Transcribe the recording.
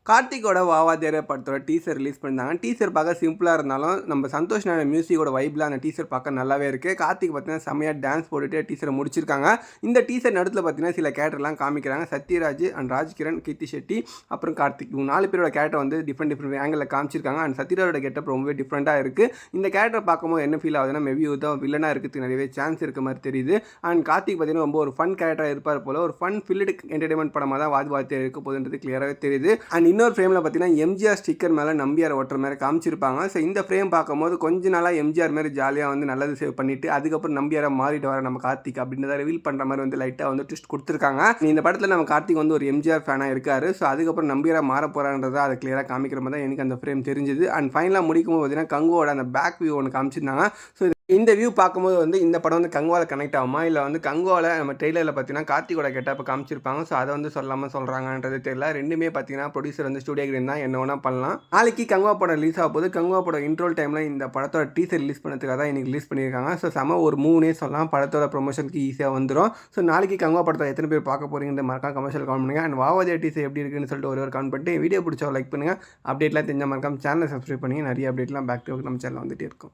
கார்த்திகோட வாவாதேர படத்தோட teaser release பண்ணியிருந்தாங்க. Teaser பார்க்க சிம்பிளாக இருந்தாலும் நம்ம சந்தோஷ் நாராயண் மியூசிக்கோட வைப்பில் அந்த டீசர் பார்க்க நல்லாவே இருக்குது. கார்த்திக் பார்த்தீங்கன்னா செம்மையாக டான்ஸ் போட்டுட்டு டீசரை முடிச்சிருக்காங்க. இந்த டீசர் நடுத்தில் பார்த்தீங்கன்னா சில கேரக்டர்லாம் காமிக்கிறாங்க. சத்யராஜ் அண்ட் ராஜ்கிரண், கீர்த்தி ஷெட்டி, அப்புறம் கார்த்திக், 4 பேரோட கேரக்டர் வந்து டிஃப்ரெண்ட் ஆங்கிளில் காமிச்சிருக்காங்க. அண்ட் சத்யராஜோட கெட்டப் ரொம்பவே டிஃப்ரெண்ட்டாக இருக்குது. இந்த கேரக்டர் பார்க்கும்போது என்ன ஃபீல் ஆகுதுன்னா, மேபி தான் வில்லனாக இருக்கிறதுக்கு நிறையவே சான்ஸ் இருக்க மாதிரி தெரியுது. அண்ட் கார்த்திக் பார்த்தீங்கன்னா ரொம்ப ஒரு ஃபன் கேரக்டராக இருப்பார் போல. ஒரு ஃபன் ஃபில்டு என்டர்டைன்மெண்ட் படமாக தான் வாதி இருக்க போகுதுன்றது கிளியராகவே தெரியுது. அண்ட் இன்னொரு ஃப்ரேமில் பார்த்தீங்கன்னா எம்ஜிஆர் ஸ்டிக்கர் மேலே நம்பியார் ஓட்டுற மாதிரி காமிச்சிருப்பாங்க. ஸோ இந்த ஃப்ரேம் பார்க்கும்போது கொஞ்ச நாளாக எம்ஜிஆர் மாதிரி ஜாலியாக வந்து நல்லது சேவ் பண்ணிட்டு அதுக்கப்புறம் நம்பியாரை மாறிட்டு வர நம்ம கார்த்திக் அப்படின்றத ரிவீல் பண்ணுற மாதிரி வந்து லைட்டாக வந்து ட்விஸ்ட் கொடுத்துருக்காங்க. இந்த படத்தில் நம்ம கார்த்திக் வந்து ஒரு எம்ஜிஆர் ஃபேனாக இருக்காரு. ஸோ அதுக்கப்புறம் நம்பியாராக மாற போகிறான்றதை அதை கிளியராக காமிக்கிற மாதிரி தான் எனக்கு அந்த ஃப்ரேம் தெரிஞ்சுது. அண்ட் ஃபைனலாக முடிக்கும் போது பார்த்தீங்கன்னா கங்குவோட அந்த பேக் வியூ ஒன்று காமிச்சிருந்தாங்க. ஸோ இந்த வியூ பார்க்கும்போது வந்து இந்த படம் வந்து கங்குவால கனெக்ட் ஆகுமா, இல்லை வந்து கங்குவால நம்ம ட்ரெய்லரில் பார்த்தீங்கன்னா கார்த்திகோட கெட்டப்போ காமிச்சிருப்பாங்க. ஸோ அதை வந்து சொல்லாமல் சொல்கிறாங்கன்றது தெரியல. ரெண்டுமே பார்த்தீங்கன்னா ப்ரொடியூசர் வந்து ஸ்டூடியோ கிரீன் தான், என்ன வேணால் பண்ணலாம். நாளைக்கு கங்குவா படம் ரிலீஸ் ஆக போது. கங்குவா படம் இன்ட்ரோல் டைமில் இந்த படத்தோட டீசர் ரிலீஸ் பண்ணுறதுக்காக தான் இன்றைக்கி ரிலீஸ் பண்ணியிருக்காங்க. ஸோ செம ஒரு 3 சொல்லலாம், படத்தோட ப்ரொமோஷனுக்கு ஈஸியாக வந்துடும். ஸோ நாளைக்கு கங்குவா படத்தை எத்தனை பேர் பார்க்க போகிறீங்க மறக்காம கமர்ஷியல் கமெண்ட் பண்ணுங்கள். அண்ட் வாவாதியா டீசர் எப்படி இருக்குன்னு சொல்லிட்டு ஒரு கமெண்ட் பண்ணிட்டு வீடியோ பிடிச்சா லைக் பண்ணுங்கள். அப்டேட்லாம் தெரிஞ்ச மறக்காம சேனலை சப்ஸ்கிரைப் பண்ணி நிறைய அப்டேட்லாம் பேக் டு நம்ம சேனலில் வந்துகிட்டே இருக்கும்.